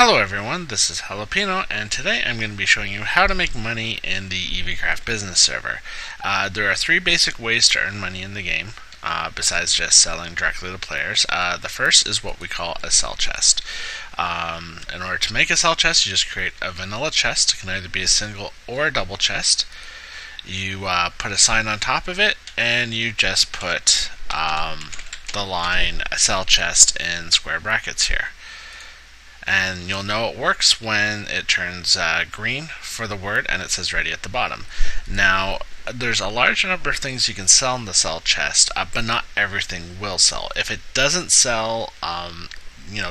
Hello everyone, this is Jalapeno, and today I'm going to be showing you how to make money in the Eaveecraft business server. There are three basic ways to earn money in the game, besides just selling directly to players. The first is what we call a sell chest. In order to make a sell chest, you just create a vanilla chest. It can either be a single or a double chest. You put a sign on top of it, and you just put the line sell chest in square brackets here. And you'll know it works when it turns green for the word and it says ready at the bottom. Now, there's a large number of things you can sell in the sell chest, but not everything will sell. If it doesn't sell,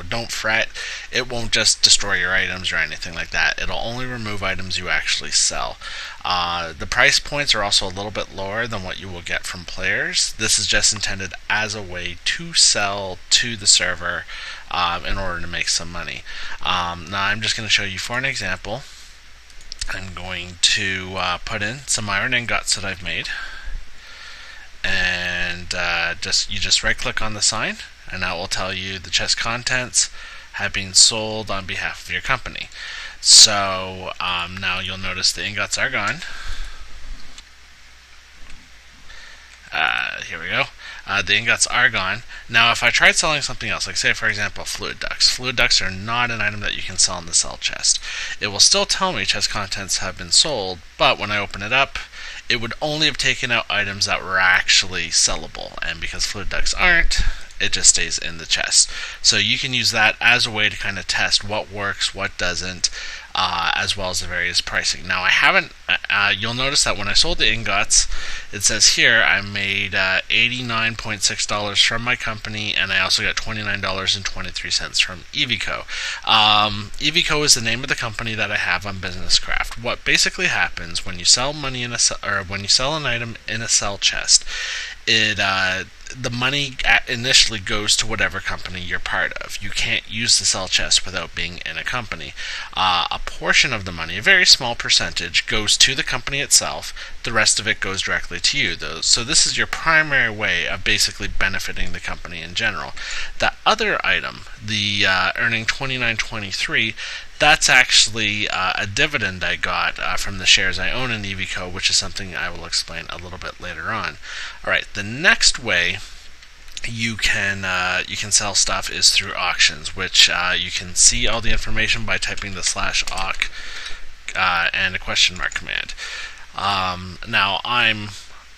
don't fret. It won't just destroy your items or anything like that. It'll only remove items you actually sell. The price points are also a little bit lower than what you will get from players. This is just intended as a way to sell to the server in order to make some money. Now I'm just going to show you for an example. I'm going to put in some iron ingots that I've made, and you just right click on the sign, and that will tell you the chest contents have been sold on behalf of your company. So now you'll notice the ingots are gone. Here we go. The ingots are gone. Now if I tried selling something else, like say for example fluid ducts. Fluid ducts are not an item that you can sell in the sell chest. It will still tell me chest contents have been sold, but when I open it up, it would only have taken out items that were actually sellable, and because fluid ducts aren't, it just stays in the chest. So you can use that as a way to kind of test what works, what doesn't, as well as the various pricing. Now I haven't, you'll notice that when I sold the ingots, it says here I made $89.6 from my company, and I also got $29.23 from Eaveeco. Eaveeco is the name of the company that I have on Eaveecraft. What basically happens when you sell money in when you sell an item in a sell chest, the money initially goes to whatever company you're part of. You can't use the sell chest without being in a company. A portion of the money, a very small percentage, goes to the company itself. The rest of it goes directly to you. So this is your primary way of basically benefiting the company in general. The other item, the earning $29.23, that's actually a dividend I got from the shares I own in Eaveeco, which is something I will explain a little bit later on. Alright, the next way you can sell stuff is through auctions, which you can see all the information by typing the /auc and a question mark command. Now I'm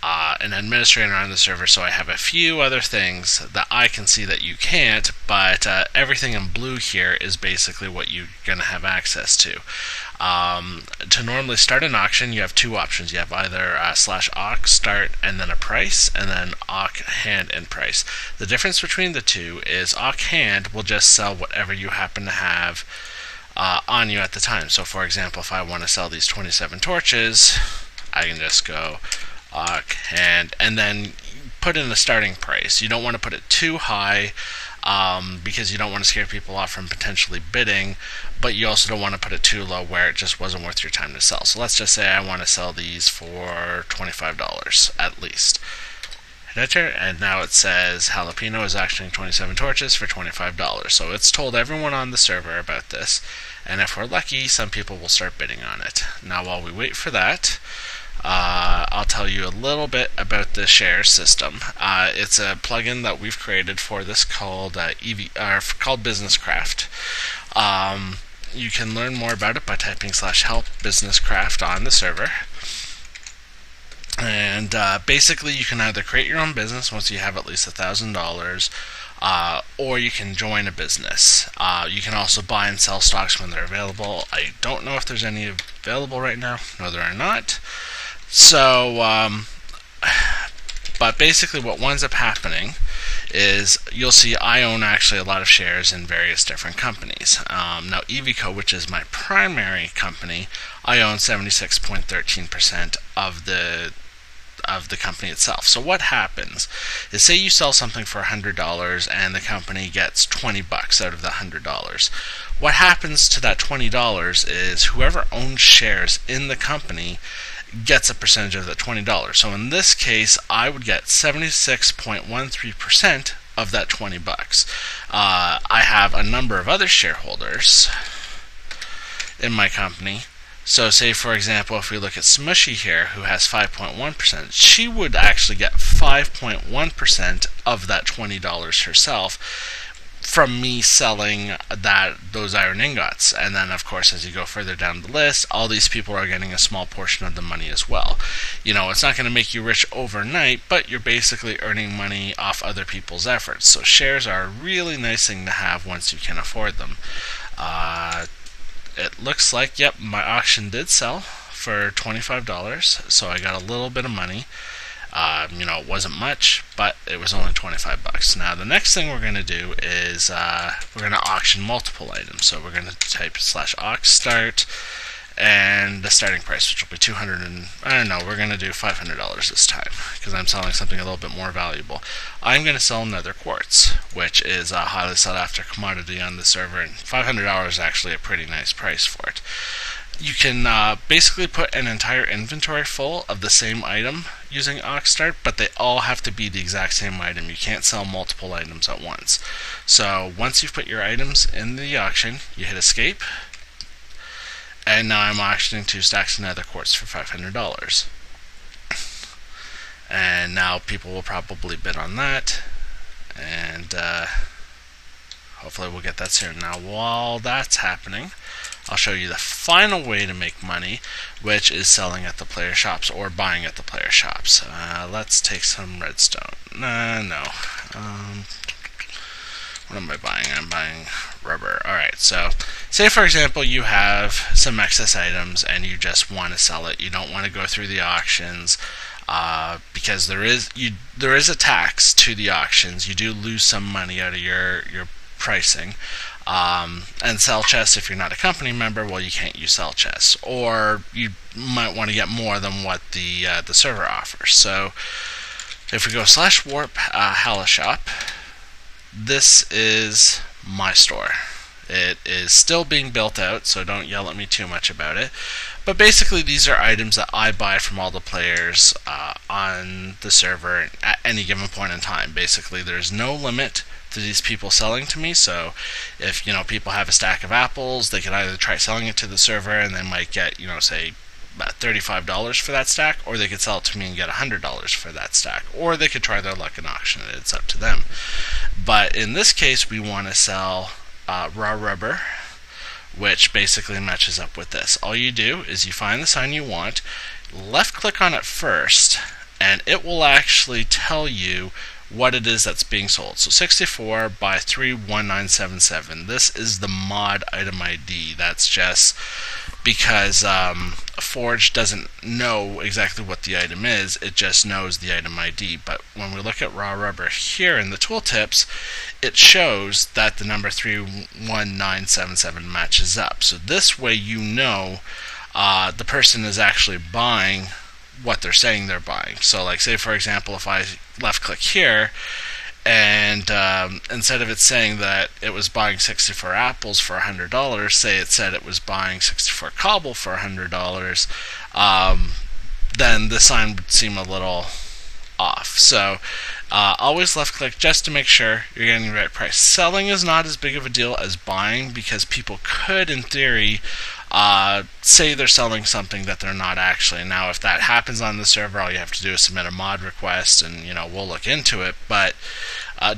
an administrator on the server, so I have a few other things that I can see that you can't, but everything in blue here is basically what you're going to have access to. To normally start an auction, you have two options. You have either /auc start and then a price, and then auc hand and price. The difference between the two is auc hand will just sell whatever you happen to have on you at the time. So for example, if I want to sell these 27 torches, I can just go auc hand and then put in a starting price. You don't want to put it too high because you don't want to scare people off from potentially bidding, but you also don't want to put it too low where it just wasn't worth your time to sell. So let's just say I want to sell these for $25 at least. Hit enter, and now it says Jalapeno is auctioning 27 torches for $25. So it's told everyone on the server about this, and if we're lucky, some people will start bidding on it. Now while we wait for that, I'll tell you a little bit about the share system. It's a plugin that we've created for this called Eaveecraft. You can learn more about it by typing /help Eaveecraft on the server. And basically you can either create your own business once you have at least $1,000, or you can join a business. You can also buy and sell stocks when they're available. I don't know if there's any available right now. No, there are not. So, but basically what winds up happening is you'll see I own actually a lot of shares in various different companies. Now Eaveeco, which is my primary company, I own 76.13% of the company itself. So what happens is, say you sell something for $100 and the company gets $20 out of the $100. What happens to that $20 is whoever owns shares in the company gets a percentage of that $20. So in this case, I would get 76.13% of that $20. I have a number of other shareholders. in my company. So say, for example, if we look at Smushy here, who has 5.1%, she would actually get 5.1% of that $20 herself from me selling those iron ingots. And then, of course, as you go further down the list, all these people are getting a small portion of the money as well. It's not going to make you rich overnight, but you're basically earning money off other people's efforts. So shares are a really nice thing to have once you can afford them. It looks like, yep, my auction did sell for $25, so I got a little bit of money. It wasn't much, but it was only $25. Now, the next thing we're going to do is we're going to auction multiple items. So we're going to type /aux start, and the starting price, which will be $200, and I don't know, we're going to do $500 this time because I'm selling something a little bit more valuable. I'm going to sell nether quartz, which is a highly sought after commodity on the server, and $500 is actually a pretty nice price for it. You can basically put an entire inventory full of the same item using Oxstart, but they all have to be the exact same item. You can't sell multiple items at once. So once you've put your items in the auction, you hit escape, and now I'm auctioning 2 stacks of nether quartz for $500. And now people will probably bid on that, and hopefully we'll get that soon. Now, while that's happening, I'll show you the final way to make money, which is selling at the player shops or buying at the player shops. Let's take some redstone. No. What am I buying? I'm buying rubber. Alright, so say for example you have some excess items and you just want to sell it. You don't want to go through the auctions because there is a tax to the auctions. You do lose some money out of your pricing. And sell chests, if you're not a company member, well, you can't use sell chests, or you might want to get more than what the server offers. So if we go /warp Halashop, this is my store. It is still being built out, so don't yell at me too much about it. But basically, these are items that I buy from all the players on the server at any given point in time. Basically, there's no limit to these people selling to me. So if people have a stack of apples, they could either try selling it to the server and they might get say about $35 for that stack, or they could sell it to me and get $100 for that stack, or they could try their luck in auction it. It's up to them. But in this case, we want to sell raw rubber, which basically matches up with this. All you do is you find the sign you want, left click on it first, and it will actually tell you what it is that's being sold. So 64 by 31977. This is the mod item ID. That's just because Forge doesn't know exactly what the item is. It just knows the item ID. But when we look at raw rubber here in the tooltips, it shows that the number 31977 matches up. So this way the person is actually buying what they're saying they're buying. So like say for example, if I left click here and instead of it saying that it was buying 64 apples for $100, say it said it was buying 64 cobble for $100, then the sign would seem a little off. So always left click just to make sure you're getting the right price. Selling is not as big of a deal as buying, because people could in theory say they're selling something that they're not actually. Now if that happens on the server, all you have to do is submit a mod request and we'll look into it. But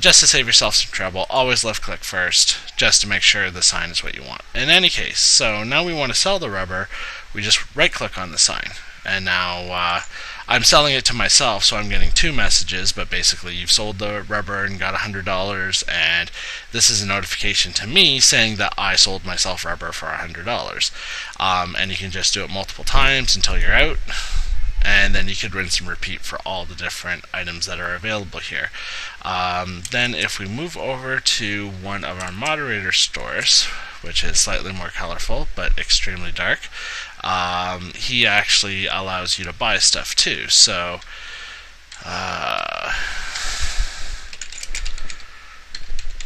just to save yourself some trouble, always left click first just to make sure the sign is what you want. In any case, so now we want to sell the rubber, we just right click on the sign, and now I'm selling it to myself, so I'm getting 2 messages, but basically you've sold the rubber and got $100, and this is a notification to me saying that I sold myself rubber for $100. And you can just do it multiple times until you're out, and then you could rinse and repeat for all the different items that are available here. Then if we move over to one of our moderator stores, which is slightly more colorful but extremely dark, he actually allows you to buy stuff too. So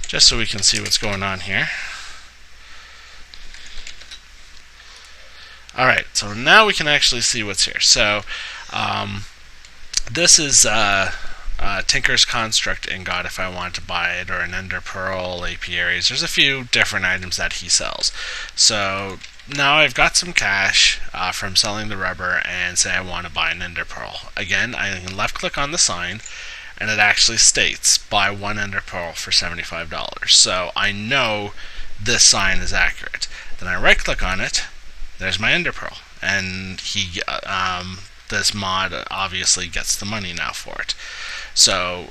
just so we can see what's going on here. Alright, so now we can actually see what's here. So this is Tinker's Construct ingot if I want to buy it, or an Ender Pearl, Apiaries. There's a few different items that he sells. So now I've got some cash from selling the rubber, and say I want to buy an Ender Pearl. Again, I can left click on the sign, and it actually states buy 1 Ender Pearl for $75. So I know this sign is accurate. Then I right click on it, there's my Ender Pearl, and this mod obviously gets the money now for it. So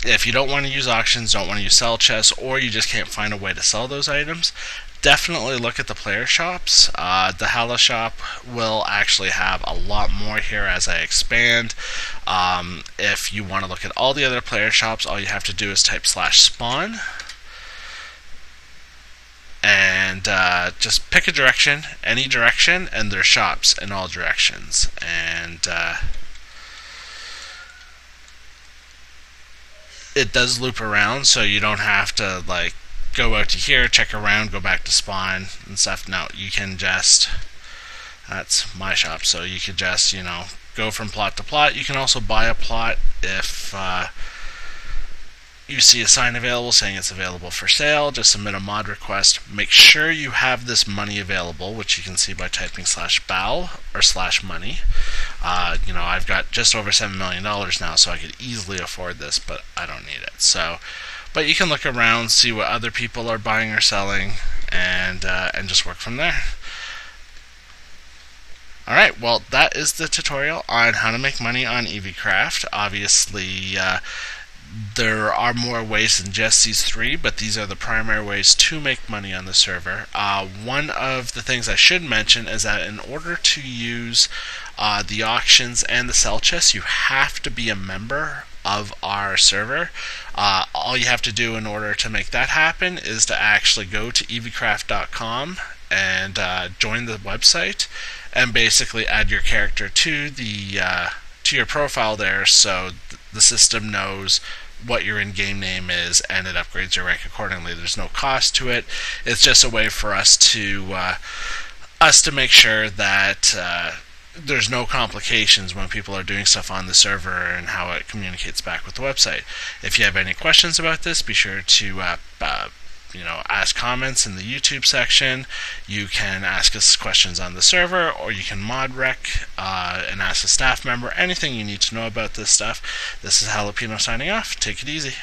if you don't want to use auctions, don't want to use sell chests, or you just can't find a way to sell those items, definitely look at the player shops. The Hala shop will actually have a lot more here as I expand. If you want to look at all the other player shops, all you have to do is type /spawn, and just pick a direction, any direction, and there's shops in all directions. And it does loop around, so you don't have to like go out to here, check around, go back to spawn and stuff. No, you can just, that's my shop, so you could just, you know, go from plot to plot. You can also buy a plot if you see a sign available saying it's available for sale. Just submit a mod request. Make sure you have this money available, which you can see by typing /bal or /money. You know, I've got just over $7 million now, so I could easily afford this, but I don't need it. So, but you can look around, see what other people are buying or selling, and just work from there. Alright, well, that is the tutorial on how to make money on Eaveecraft. Obviously, there are more ways than just these 3, but these are the primary ways to make money on the server. One of the things I should mention is that in order to use the auctions and the sell chests, you have to be a member of our server. All you have to do in order to make that happen is to actually go to eaveecraft.com and join the website, and basically add your character to the to your profile there, so the system knows what your in-game name is, and it upgrades your rank accordingly. There's no cost to it. It's just a way for us to make sure that there's no complications when people are doing stuff on the server and how it communicates back with the website. If you have any questions about this, be sure to ask comments in the YouTube section. You can ask us questions on the server, or you can mod rec and ask a staff member anything you need to know about this stuff. This is Jalapeno signing off. Take it easy.